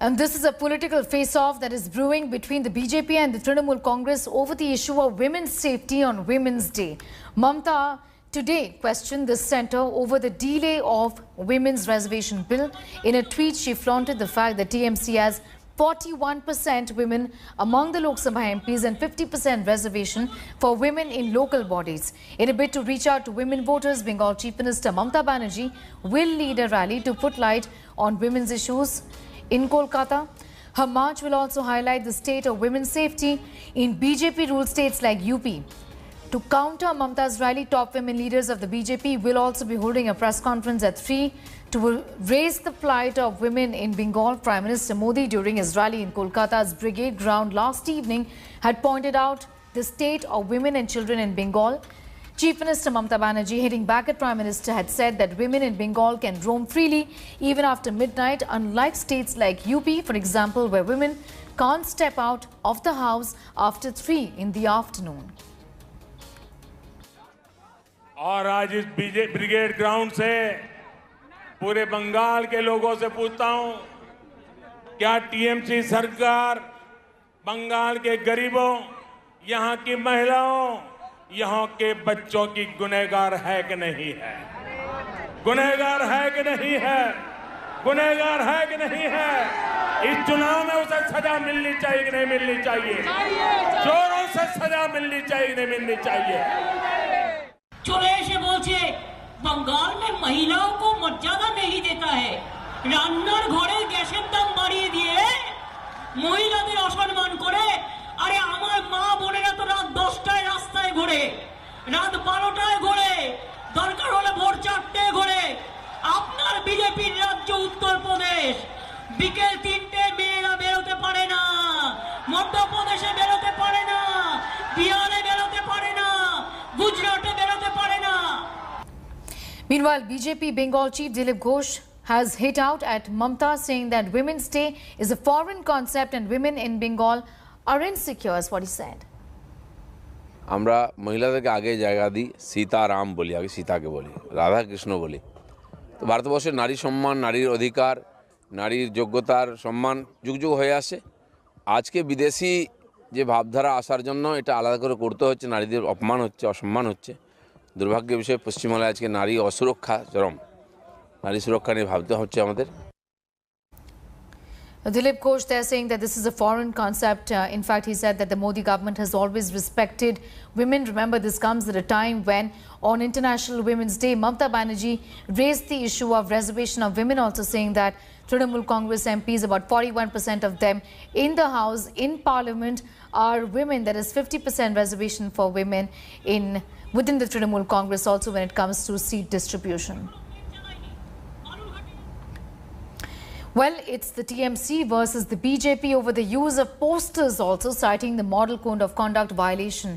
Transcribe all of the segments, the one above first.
And this is a political face-off that is brewing between the BJP and the Trinamool Congress over the issue of women's safety on Women's Day. Mamta today questioned the centre over the delay of women's reservation bill. In a tweet, she flaunted the fact that TMC has 41% women among the Lok Sabha MPs and 50% reservation for women in local bodies. In a bid to reach out to women voters, Bengal Chief Minister Mamta Banerjee will lead a rally to put light on women's issues in Kolkata. Her march will also highlight the state of women's safety in BJP-ruled states like UP. To counter Mamta's rally, top women leaders of the BJP will also be holding a press conference at 3 to raise the plight of women in Bengal. Prime Minister Modi, during his rally in Kolkata's Brigade Ground last evening, had pointed out the state of women and children in Bengal. Chief Minister Mamta Banerjee, hitting back at Prime Minister, had said that women in Bengal can roam freely even after midnight, unlike states like UP, for example, where women can't step out of the house after 3 in the afternoon. और आज इस brigade ground से पूरे बंगाल के लोगों से पूछता हूं, क्या टीएमसी सरकार बंगाल के गरीबों, यहां की महिलाओं, यहां के बच्चों की गुनहगार है कि नहीं है? गुनहगार है कि नहीं है? गुनहगार है कि नहीं है? इस चुनाव में उसे सजा मिलनी चाहिए कि नहीं मिलनी चाहिए? चोरों से सजा मिलनी चाहिए कि नहीं मिलनी चाहिए? चले एसे बोलছে बंगाल में महिलाओं को मर्यादा नहीं देता है, রান্নার ঘরে গ্যাসের দাম বাড়িয়ে দিয়ে মহিলাদের অসম্মান করে। আরে আমার মা বোনেরা তো রাত 10টায় রাস্তায় ঘোরে, রাত 12টায় ঘোরে, দরকার হলে ভোর 4টায় ঘোরে। আপনার বিজেপির রাজ্য উত্তরপ্রদেশ, বিকেল 3টে মেয়েরা বেরোতে পারে না, মধ্যপ্রদেশে বেরোতে পারে না, বিহারে বেরোতে পারে না, গুজরাটে বেরোতে পারে না। Meanwhile, BJP Bengal Chief Dilip Ghosh has hit out at Mamta, saying that Women's Day is a foreign concept and women in Bengal are insecure, is what he said. আমরা মহিলাদেরকে আগে জায়গা দিই, সীতারাম বলি, আগে সীতাকে বলি, রাধা কৃষ্ণ বলি। তো ভারতবর্ষের নারী সম্মান, নারীর অধিকার, নারীর যোগ্যতার সম্মান যুগ যুগ হয়ে আসে। আজকে বিদেশি যে ভাবধারা আসার জন্য এটা আলাদা করে করতে হচ্ছে, নারীদের অপমান হচ্ছে, অসম্মান হচ্ছে। দুর্ভাগ্যের বিষয় পশ্চিমবাংলায় আজকে নারী অসুরক্ষা চরম, নারী সুরক্ষা নিয়ে ভাবতে হচ্ছে আমাদের। Dilip Ghosh, they're saying that this is a foreign concept. In fact, he said that the Modi government has always respected women. Remember, this comes at a time when on International Women's Day, Mamta Banerjee raised the issue of reservation of women, also saying that Trinamool Congress MPs, about 41% of them in the House, in Parliament, are women. That is 50% reservation for women within the Trinamool Congress, also when it comes to seat distribution. Well, it's the TMC versus the BJP over the use of posters, also citing the Model Code of Conduct violation.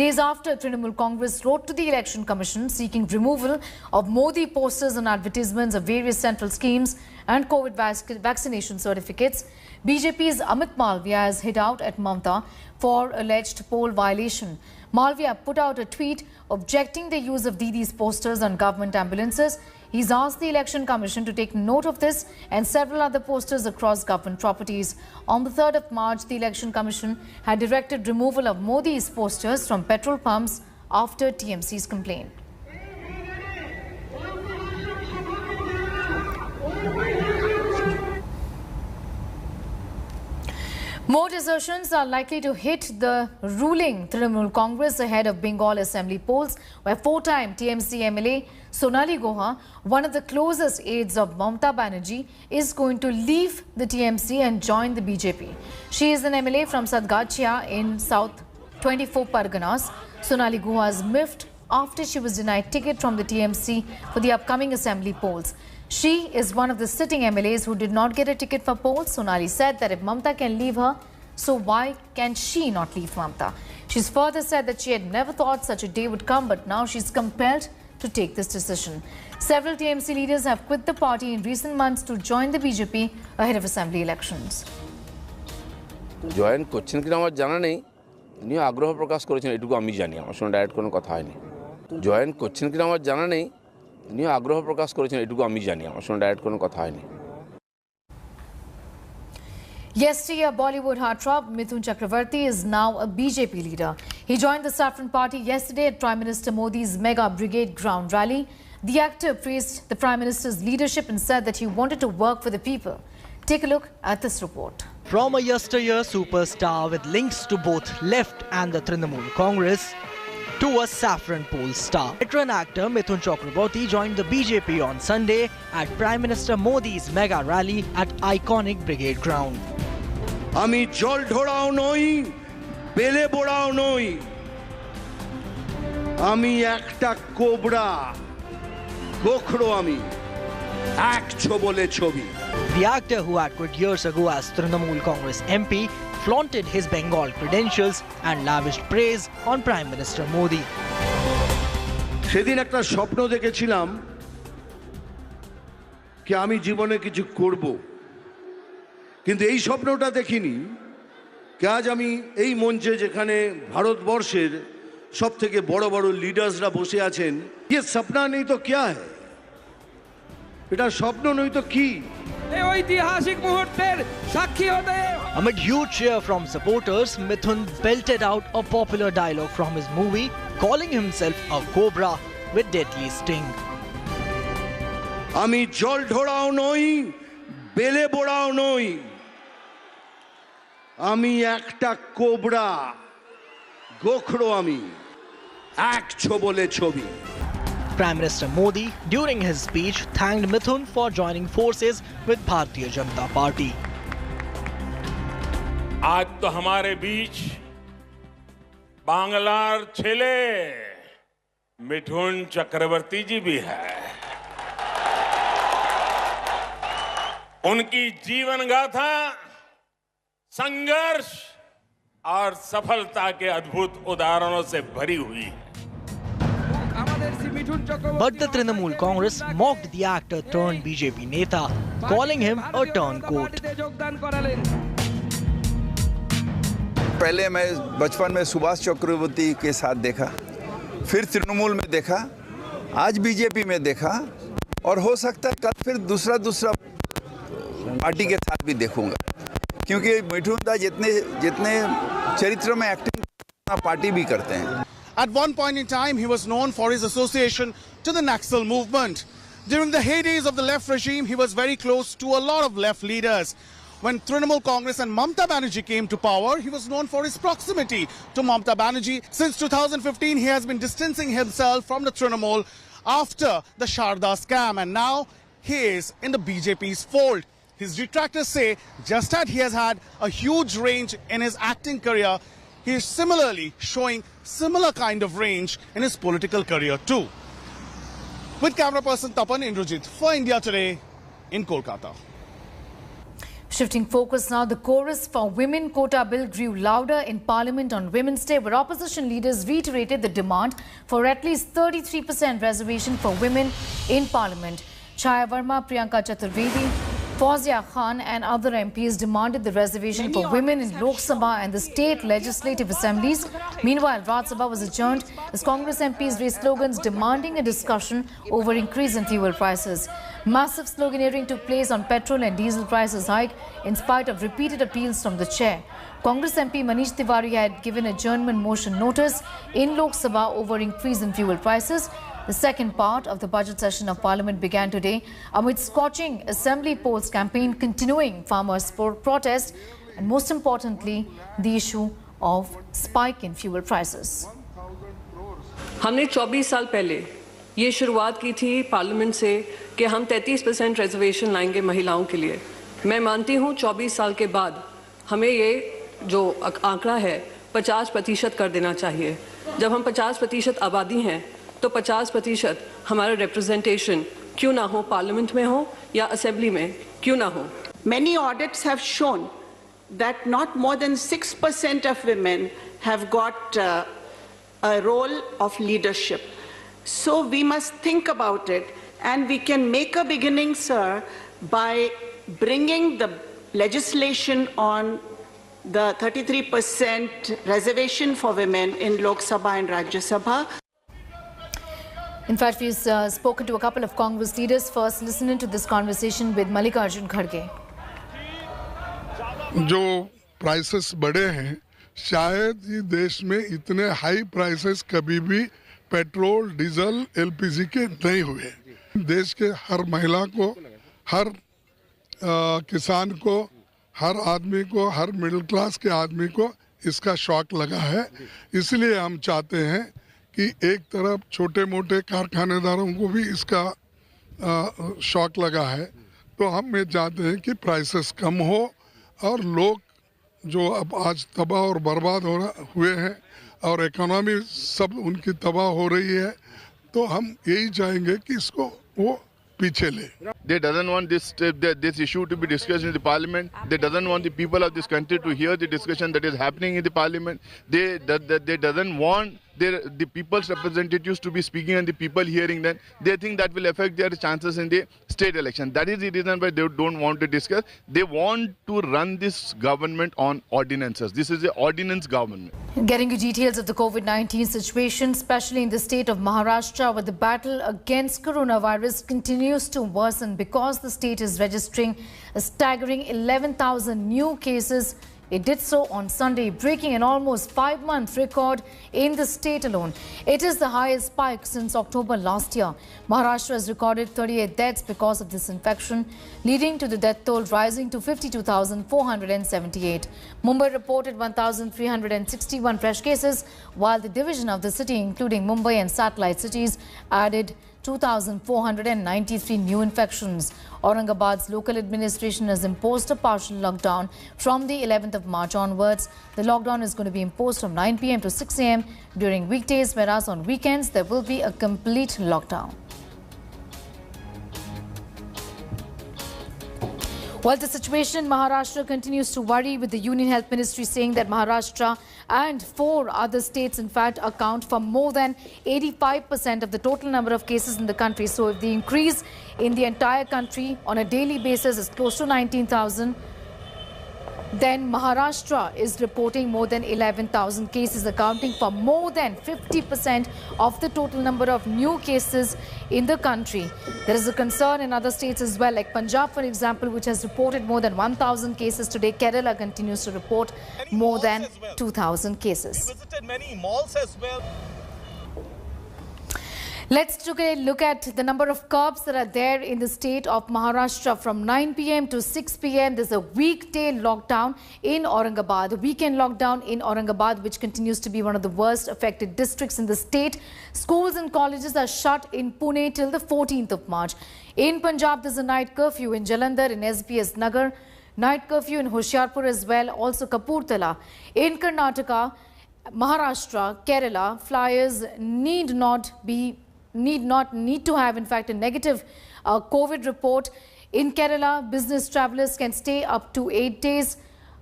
Days after, Trinamool Congress wrote to the Election Commission seeking removal of Modi posters on advertisements of various central schemes and COVID vaccination certificates. BJP's Amit Malviya has hit out at Mamta for alleged poll violation. Malviya put out a tweet objecting the use of Didi's posters on government ambulances. He's asked the Election Commission to take note of this and several other posters across government properties. On the 3rd of March, the Election Commission had directed removal of Modi's posters from petrol pumps after TMC's complaint. More desertions are likely to hit the ruling Trinamool Congress ahead of Bengal Assembly polls, where 4-time TMC MLA Sonali Guha, one of the closest aides of Mamta Banerjee, is going to leave the TMC and join the BJP. She is an MLA from Sadgachia in South 24 Parganas. Sonali Guha is miffed after she was denied ticket from the TMC for the upcoming Assembly polls. She is one of the sitting MLAs who did not get a ticket for polls. Sonali said that if Mamta can leave her, so why can she not leave Mamta? She's further said that she had never thought such a day would come, but now she's compelled to take this decision. Several TMC leaders have quit the party in recent months to join the BJP ahead of Assembly elections. Join করছেন কিনা আমার জানা নেই, উনি আগ্রহ প্রকাশ করেছেন এটুকু আমি জানি, আমার সঙ্গে ডাইরেক্ট কোনো কথা হয়নি। জয়েন করছেন কিনা আমার জানা নেই, উনি আগ্রহ প্রকাশ করেছেন এটুকু আমি জানি, আমার সঙ্গে ডাইরেক্ট কোনো কথা হয়নি। Yesterday, Bollywood heartthrob Mithun Chakravarti is now a BJP leader. He joined the Saffron Party yesterday at Prime Minister Modi's Mega Brigade Ground rally. The actor praised the Prime Minister's leadership and said that he wanted to work for the people. Take a look at this report. From a yesteryear superstar with links to both left and the Trinamool Congress, to a saffron pole star. Veteran actor Mithun Chakravarti joined the BJP on Sunday at Prime Minister Modi's mega rally at iconic Brigade Ground. আমি জল ঢোড়াও নই বেলে বোড়াও নই আমি একটা cobra গোখরো আমি এক ছবলে ছবি The actor, who had quit years ago as Trinamool Congress MP, flaunted his Bengal credentials and lavished praise on Prime Minister Modi. সেদিন একটা স্বপ্ন দেখেছিলাম যে আমি জীবনে কিছু করব কিন্তু এই স্বপ্নটা দেখিনি যে আজ আমি এই মঞ্চে যেখানে ভারতবর্ষের সবথেকে বড় বড় লিডার্সরা বসে আছেন ये सपना नहीं तो क्या है এটা স্বপ্ন নয় তো কি ঐতিহাসিক মুহূর্তের সাক্ষী হতে Amid huge cheer from supporters, Mithun belted out a popular dialogue from his movie, calling himself a cobra with deadly sting. আমি জল ঢোড়াও নই বেলে বোড়াও নই আমি একটা কোবরা গোখরো আমি এক ছবলে ছবি Prime Minister Modi, during his speech, thanked Mithun for joining forces with Bharatiya Janata Party. आज तो हमारे बीच बांग्लार छेले मिठुन चक्रवर्ती जी भी है। उनकी जीवन गाथा संघर्ष और सफलता के अद्भुत उदाहरणों से भरी हुई है। But the Trinamool Congress mocked the actor turned BJP Neta, calling him a turncoat. पहले मैं बचपन में सुभाष चक्रवर्ती के साथ देखा, फिर तृणमूल में देखा, आज बीजेपी में देखा और हो सकता है कल फिर दूसरा पार्टी के साथ भी देखूंगा क्योंकि मिठुन दा जितने चरित्र में एक्टिंग पार्टी भी करते हैं। At one point in time, he was known for his association to the Naxal movement. During the heydays of the left regime, he was very close to a lot of left leaders. When Trinamool Congress and Mamta Banerjee came to power, he was known for his proximity to Mamta Banerjee. Since 2015, he has been distancing himself from the Trinamool after the Sharda scam, and now he is in the BJP's fold. His detractors say just as he has had a huge range in his acting career, he is similarly showing similar kind of range in his political career too. With camera person Tapan Indrajit for India Today in Kolkata. Shifting focus now, the chorus for Women Quota Bill grew louder in Parliament on Women's Day, where opposition leaders reiterated the demand for at least 33% reservation for women in Parliament. Chaya Verma, Priyanka Chaturvedi, Fawzia Khan and other MPs demanded the reservation for women in Lok Sabha and the state legislative assemblies. Meanwhile, Raj Sabha was adjourned as Congress MPs raised slogans demanding a discussion over increase in fuel prices. Massive sloganeering took place on petrol and diesel prices hike in spite of repeated appeals from the chair. Congress MP Manish Tiwari had given adjournment motion notice in Lok Sabha over increase in fuel prices. The second part of the budget session of Parliament began today amid scorching assembly polls campaign, continuing farmers' protest and most importantly the issue of spike in fuel prices. हमने 24 साल पहले ये शुरुआत की थी parliament से कि हम 33% रिजर्वेशन लाएंगे महिलाओं के लिए। मैं मानती हूँ 24 साल के बाद हमें ये जो आंकड़ा है 50% कर देना चाहिए। जब हम 50% आबादी हैं तो 50% हमारा रिप्रेजेंटेशन क्यों ना हो, पार्लियामेंट में हो या असेंबली में क्यों ना हो। Many audits have shown that not more than 6% of women have got a role of leadership. So we must think about it, and we can make a beginning, sir, by bringing the legislation on the 33% reservation for women in Lok Sabha and Rajya Sabha. In fact, we've spoken to a couple of Congress leaders. First, listening to this conversation with Mallikarjun Kharge. जो prices बढ़े हैं, शायद ये देश में इतने high prices कभी भी पेट्रोल, डीजल, एलपीजी के नहीं हुए। देश के हर महिला को, हर किसान को, हर आदमी को, हर मिडिल क्लास के आदमी को इसका शॉक लगा है। इसलिए हम चाहते हैं कि एक तरफ छोटे मोटे कारखानेदारों को भी इसका शॉक लगा है, तो हम ये चाहते हैं कि प्राइसेस कम हो और लोग जो अब आज तबाह और बर्बाद हुए हैं और इकोनॉमी सब उनकी तबाह हो रही है, तो हम यही चाहेंगे कि इसको वो पीछे ले। They doesn't want this issue to be discussed in the parliament. They doesn't want the people of this country to hear the discussion that is happening in the parliament. They doesn't want the people's representatives to be speaking and the people hearing them. They think that will affect their chances in the state election. That is the reason why they don't want to discuss. They want to run this government on ordinances. This is an ordinance government. Getting you details of the COVID-19 situation, especially in the state of Maharashtra, where the battle against coronavirus continues to worsen because the state is registering a staggering 11,000 new cases. It did so on Sunday, breaking an almost 5-month record in the state alone. It is the highest spike since October last year. Maharashtra has recorded 38 deaths because of this infection, leading to the death toll rising to 52,478. Mumbai reported 1,361 fresh cases, while the division of the city, including Mumbai and satellite cities, added 2,493 new infections. Aurangabad's local administration has imposed a partial lockdown from the 11th of March onwards. The lockdown is going to be imposed from 9 p.m. to 6 a.m. during weekdays, whereas on weekends there will be a complete lockdown. While the situation in Maharashtra continues to worry, with the Union Health Ministry saying that Maharashtra and 4 other states, in fact, account for more than 85% of the total number of cases in the country. So if the increase in the entire country on a daily basis is close to 19,000, then Maharashtra is reporting more than 11,000 cases, accounting for more than 50% of the total number of new cases in the country. There is a concern in other states as well, like Punjab, for example, which has reported more than 1,000 cases today. Kerala continues to report more than 2,000 cases. We visited many malls as well. Let's take a look at the number of curbs that are there in the state of Maharashtra. From 9 p.m. to 6 p.m. there's a weekday lockdown in Aurangabad, a weekend lockdown in Aurangabad, which continues to be one of the worst affected districts in the state. Schools and colleges are shut in Pune till the 14th of March. In Punjab, there's a night curfew in Jalandhar, in SBS Nagar, night curfew in Hoshiarpur as well, also Kapurthala. In Karnataka, Maharashtra, Kerala, flyers need to have, in fact, a negative COVID report. In Kerala, business travelers can stay up to 8 days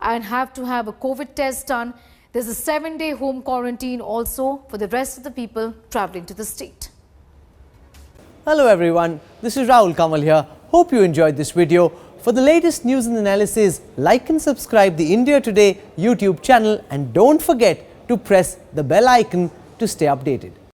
and have to have a COVID test done. There's a 7-day home quarantine also for the rest of the people traveling to the state. Hello everyone, this is Rahul Kamal here. Hope you enjoyed this video. For the latest news and analysis, like and subscribe the India Today YouTube channel, and don't forget to press the bell icon to stay updated.